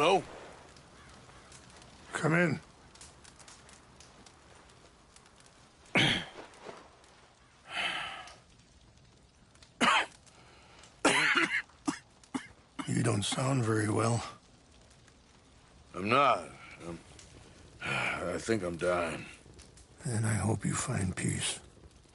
Hello? Come in. You don't sound very well. I'm not. I think I'm dying. And I hope you find peace.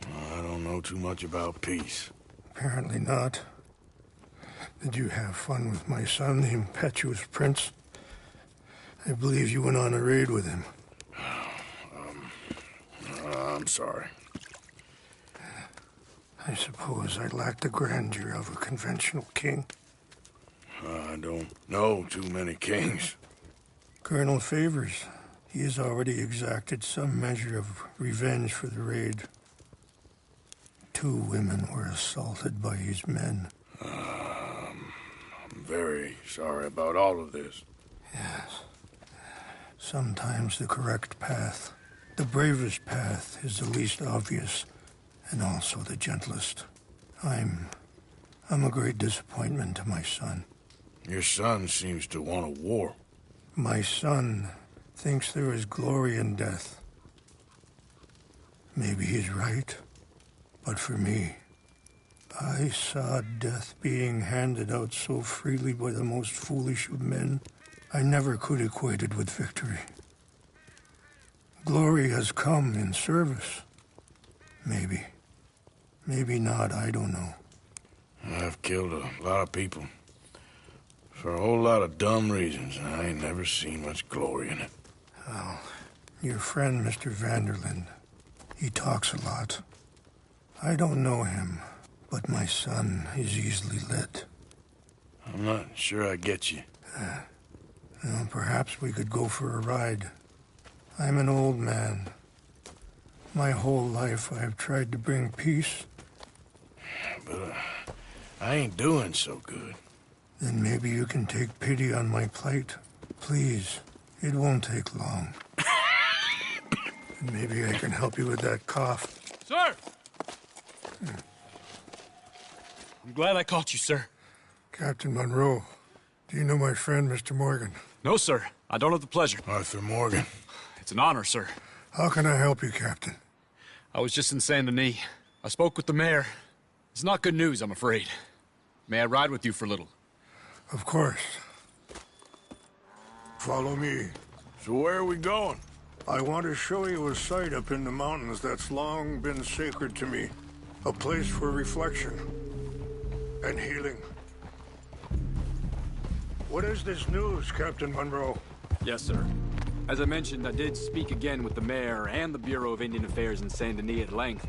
I don't know too much about peace. Apparently not. Did you have fun with my son, the impetuous prince? I believe you went on a raid with him. I'm sorry. I suppose I lack the grandeur of a conventional king. I don't know too many kings. Colonel Favors, he has already exacted some measure of revenge for the raid. 2 women were assaulted by his men. I'm very sorry about all of this. Yes. Sometimes the correct path, the bravest path, is the least obvious, and also the gentlest. I'm a great disappointment to my son. Your son seems to want a war. My son thinks there is glory in death. Maybe he's right, but for me, I saw death being handed out so freely by the most foolish of men, I never could equate it with victory. Glory has come in service. Maybe. Maybe not, I don't know. I've killed a lot of people. For a whole lot of dumb reasons, and I ain't never seen much glory in it. Oh, your friend, Mr. Vanderlyn, he talks a lot. I don't know him, but my son is easily led. I'm not sure I get you. Well, perhaps we could go for a ride. I'm an old man. My whole life I have tried to bring peace. But I ain't doing so good. Then maybe you can take pity on my plight. Please, it won't take long. And maybe I can help you with that cough. Sir! I'm glad I caught you, sir. Captain Monroe, do you know my friend, Mr. Morgan? No, sir. I don't have the pleasure. Arthur Morgan. It's an honor, sir. How can I help you, Captain? I was just in Saint Denis. I spoke with the mayor. It's not good news, I'm afraid. May I ride with you for a little? Of course. Follow me. So where are we going? I want to show you a site up in the mountains that's long been sacred to me. A place for reflection and healing. What is this news, Captain Monroe? Yes, sir. As I mentioned, I did speak again with the mayor and the Bureau of Indian Affairs in Saint Denis at length.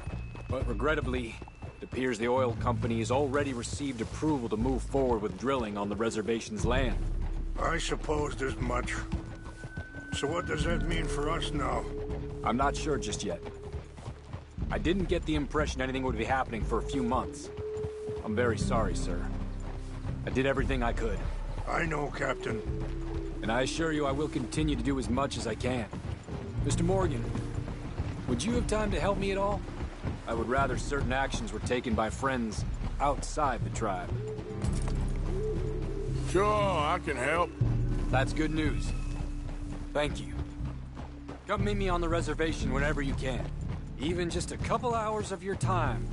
But regrettably, it appears the oil company has already received approval to move forward with drilling on the reservation's land. I supposed as much. So what does that mean for us now? I'm not sure just yet. I didn't get the impression anything would be happening for a few months. I'm very sorry, sir. I did everything I could. I know, Captain. And I assure you I will continue to do as much as I can. Mr. Morgan, would you have time to help me at all? I would rather certain actions were taken by friends outside the tribe. Sure, I can help. That's good news. Thank you. Come meet me on the reservation whenever you can. Even just a couple hours of your time.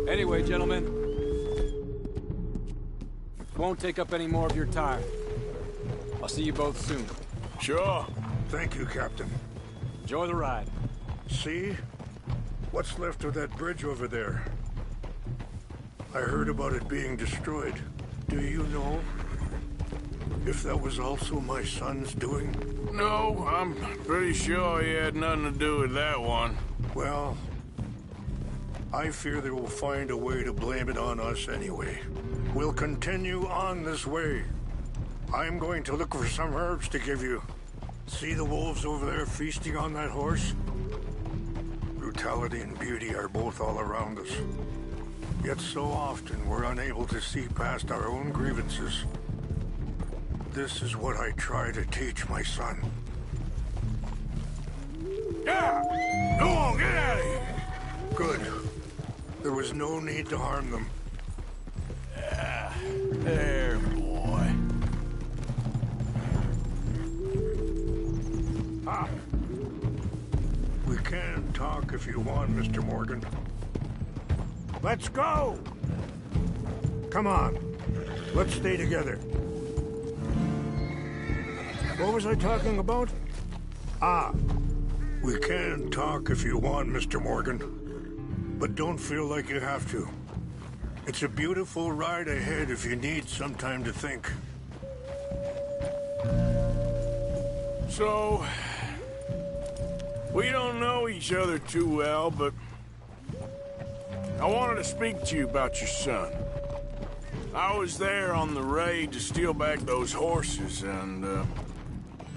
Anyway, gentlemen, won't take up any more of your time. I'll see you both soon. Sure. Thank you, Captain. Enjoy the ride. See? What's left of that bridge over there? I heard about it being destroyed. Do you know if that was also my son's doing? No, I'm pretty sure he had nothing to do with that one. Well, I fear they will find a way to blame it on us anyway. We'll continue on this way. I'm going to look for some herbs to give you. See the wolves over there feasting on that horse? Brutality and beauty are both all around us. Yet so often we're unable to see past our own grievances. This is what I try to teach my son. Yeah! Go on, get out of here! Good. There was no need to harm them. There, boy. Ah. We can talk if you want, Mr. Morgan. Let's go! Come on. Let's stay together. What was I talking about? Ah. We can talk if you want, Mr. Morgan. But don't feel like you have to. It's a beautiful ride ahead if you need some time to think. So, we don't know each other too well, but I wanted to speak to you about your son. I was there on the raid to steal back those horses, and,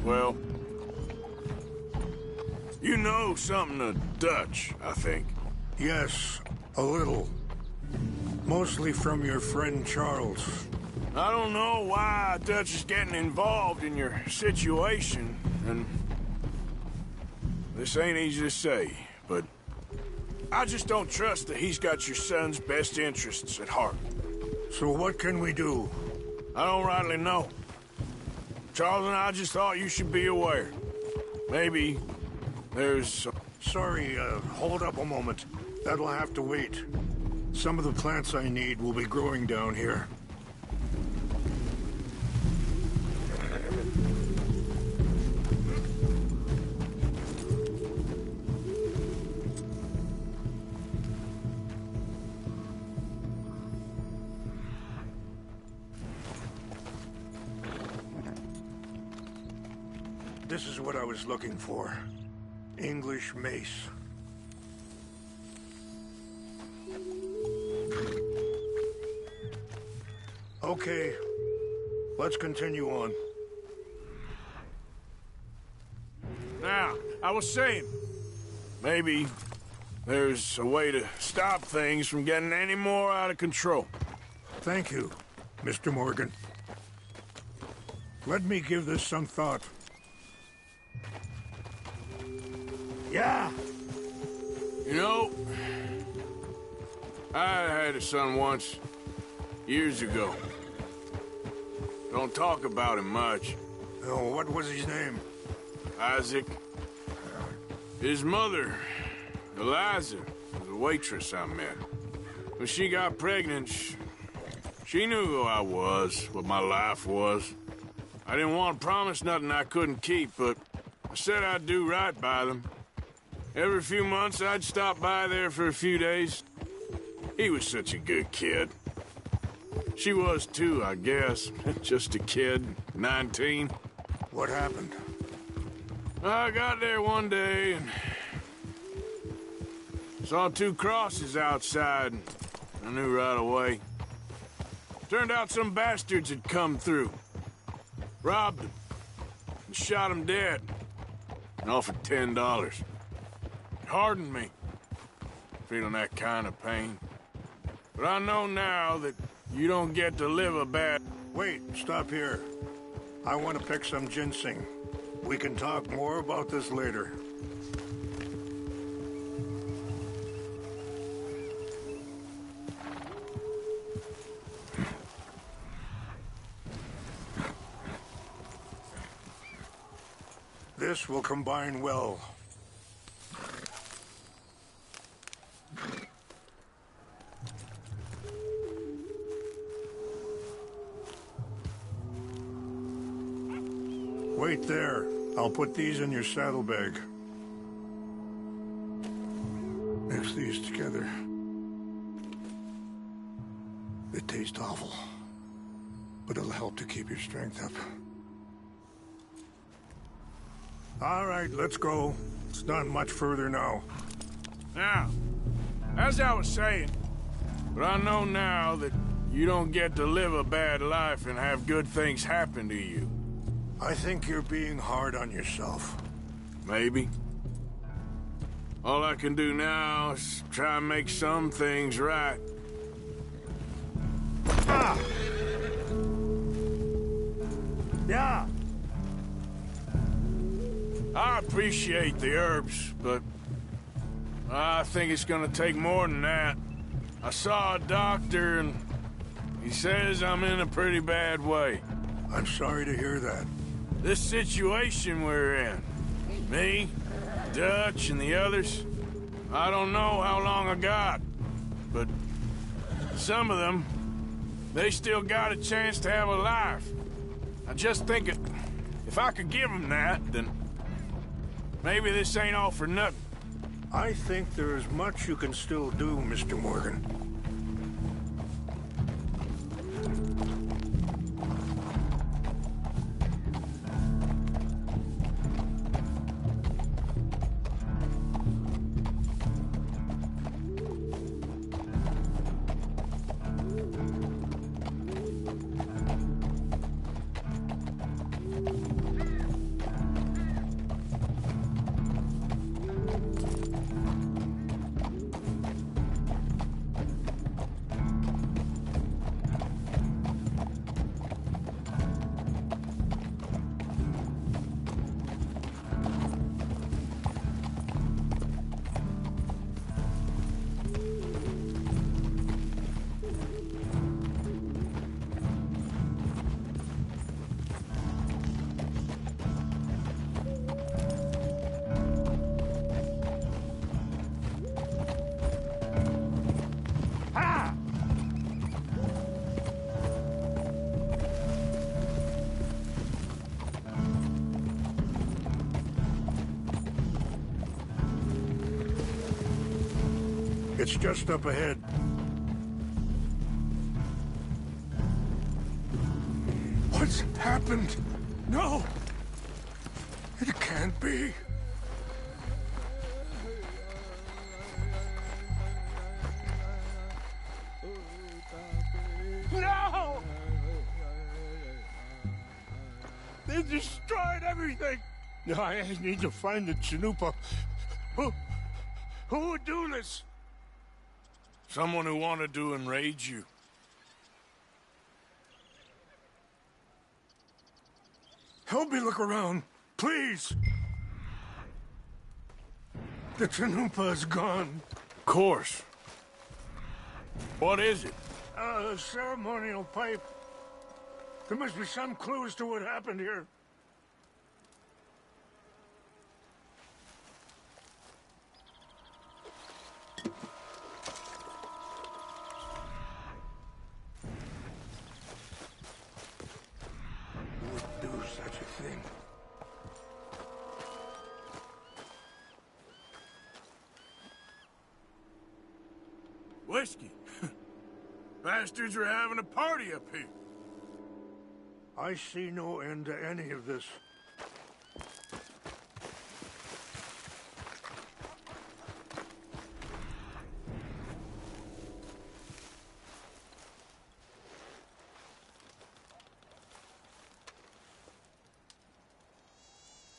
well, you know something of Dutch, I think. Yes, a little. Mostly from your friend Charles. I don't know why Dutch is getting involved in your situation, and this ain't easy to say, but I just don't trust that he's got your son's best interests at heart. So what can we do? I don't rightly know. Charles and I just thought you should be aware. Maybe there's... Sorry, hold up a moment. That'll have to wait. Some of the plants I need will be growing down here. This is what I was looking for. English mace. Okay, let's continue on. Now, I was saying, maybe there's a way to stop things from getting any more out of control. Thank you, Mr. Morgan. Let me give this some thought. Yeah. You know, I had a son once, years ago. Don't talk about him much. Oh, what was his name? Isaac. His mother, Eliza, was a waitress I met. When she got pregnant, she knew who I was, what my life was. I didn't want to promise nothing I couldn't keep, but I said I'd do right by them. Every few months, I'd stop by there for a few days. He was such a good kid. She was too, I guess. Just a kid, 19. What happened? I got there one day and saw two crosses outside. I knew right away. Turned out some bastards had come through. Robbed him and shot him dead. And offered $10. It hardened me, feeling that kind of pain. But I know now that you don't get to live a bad... Wait, stop here. I want to pick some ginseng. We can talk more about this later. This will combine well. Wait there. I'll put these in your saddlebag. Mix these together. They taste awful, but it'll help to keep your strength up. All right, let's go. It's not much further now. Now, as I was saying, but I know now that you don't get to live a bad life and have good things happen to you. I think you're being hard on yourself. Maybe. All I can do now is try and make some things right. Ah! Yeah! I appreciate the herbs, but I think it's gonna take more than that. I saw a doctor, and he says I'm in a pretty bad way. I'm sorry to hear that. This situation we're in, me, Dutch, and the others, I don't know how long I got, but some of them, they still got a chance to have a life. I just think if I could give them that, then maybe this ain't all for nothing. I think there is much you can still do, Mr. Morgan. It's just up ahead. What's happened? No! It can't be. No! They destroyed everything! I need to find the Chanupa. Who would do this? Someone who wanted to enrage you. Help me look around, please. The Chanupa is gone. Of course. What is it? A ceremonial pipe. There must be some clue as to what happened here. Whiskey. Bastards are having a party up here. I see no end to any of this.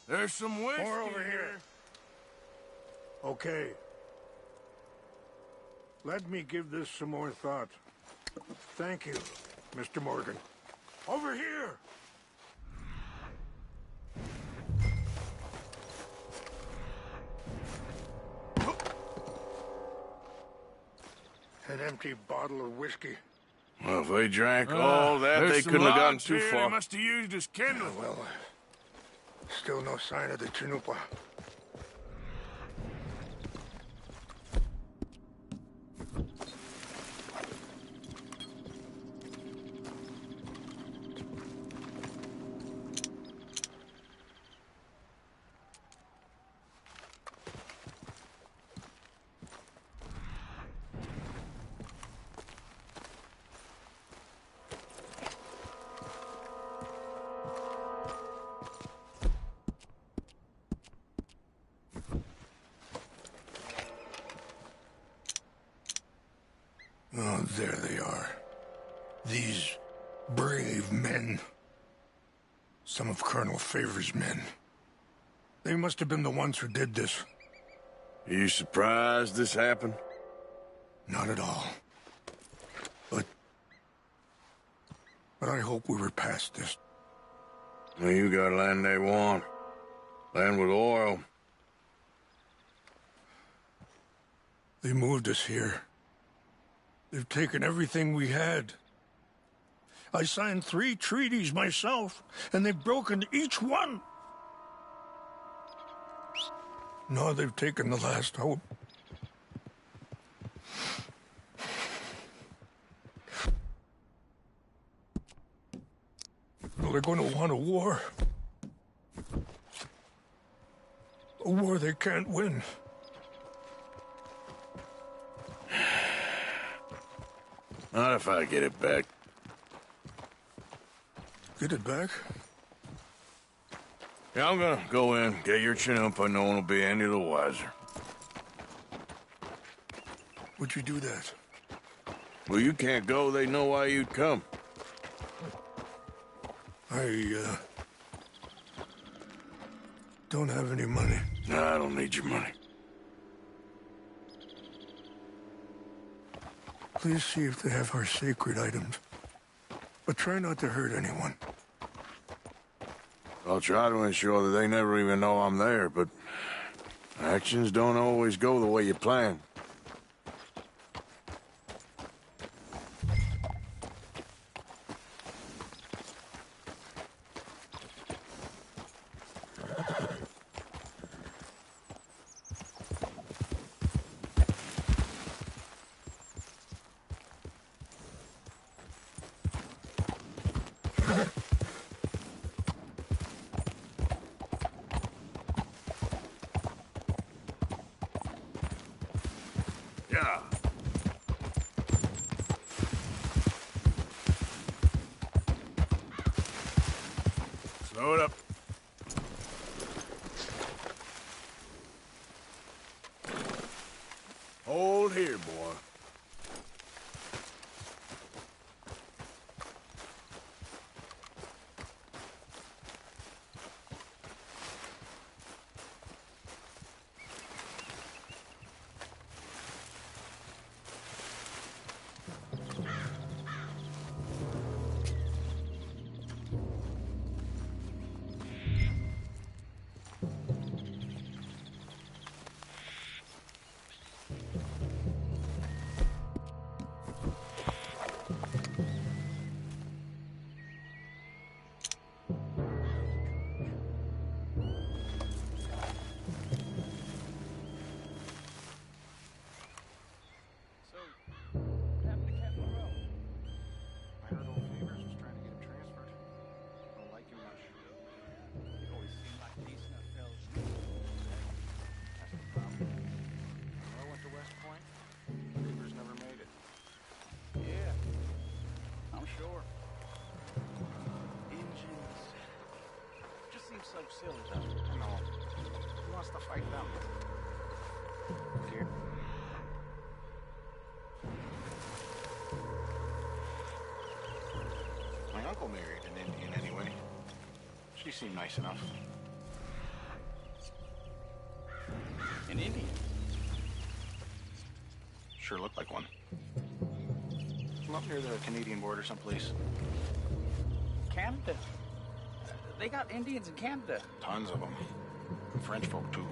There's some whiskey More over here. Okay. Let me give this some more thought. Thank you, Mr. Morgan. Over here! An empty bottle of whiskey. Well, if they drank all that, they couldn't have gotten too far. They must have used as kindling. Well, still no sign of the Chanupa. Oh, there they are. These brave men. Some of Colonel Favor's men. They must have been the ones who did this. Are you surprised this happened? Not at all. But I hope we were past this. Well, you got land they want. Land with oil. They moved us here. They've taken everything we had. I signed 3 treaties myself, and they've broken each one. Now they've taken the last hope. Well, they're going to want a war. A war they can't win. Not if I get it back. Get it back? Yeah, I'm gonna go in, get your Chinook, but no one will be any the wiser. Would you do that? Well, you can't go, they know why you'd come. I don't have any money. No, I don't need your money. Please see if they have our sacred items. But try not to hurt anyone. I'll try to ensure that they never even know I'm there, but actions don't always go the way you plan. Yeah. Slow it up. Hold here, boy. So silly, though. I know. Who wants to fight them? Dear. My uncle married an Indian anyway. She seemed nice enough. An Indian? Sure looked like one. From up near the Canadian border someplace. Canada? They got Indians in Canada. Tons of them. French folk, too.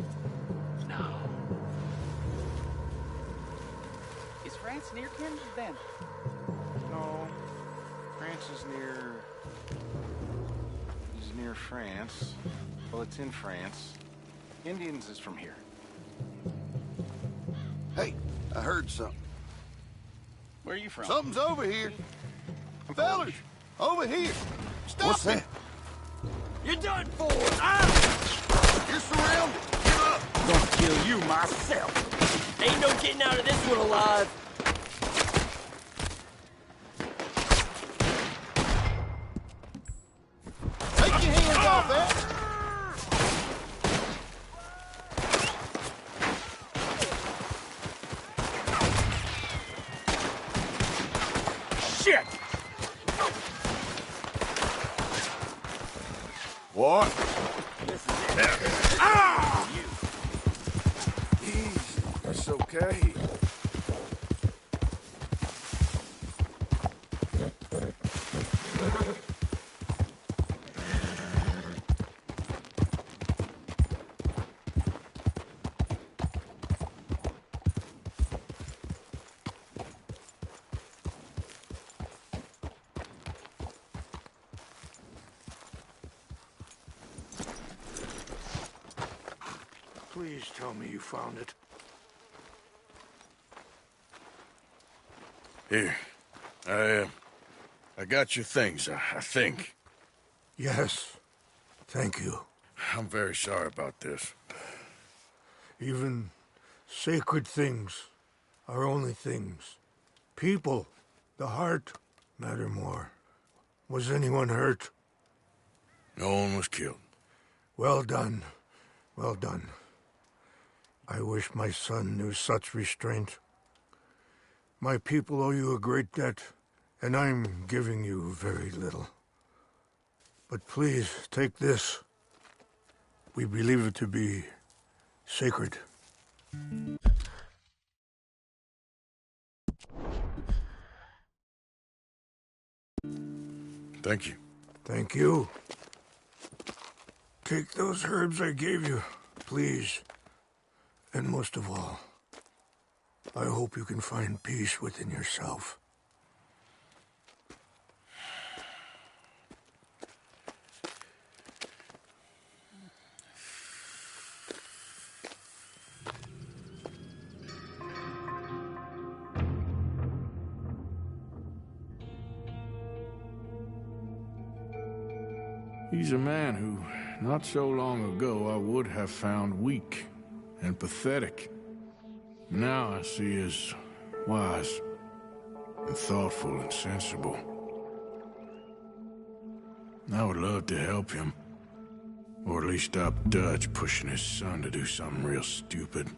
No. Is France near Canada then? No. France is near France. Well, it's in France. Indians is from here. Hey, I heard something. Where are you from? Something's over here. Fellas, over here. Stop What's it. that? You're done for! Ah! You're surrounded. Give up. Gonna kill you myself. Ain't no getting out of this one alive. Take your hands off that. Shit! What? This is it. Ah! Easy. It's okay. Please tell me you found it. Here. I got your things, I think. Yes. Thank you. I'm very sorry about this. Even sacred things are only things. People, the heart, matter more. Was anyone hurt? No one was killed. Well done. Well done. I wish my son knew such restraint. My people owe you a great debt, and I'm giving you very little. But please, take this. We believe it to be sacred. Thank you. Thank you. Take those herbs I gave you, please. And most of all, I hope you can find peace within yourself. He's a man who, not so long ago, I would have found weak and pathetic. Now I see as wise and thoughtful and sensible. I would love to help him, or at least stop Dutch pushing his son to do something real stupid.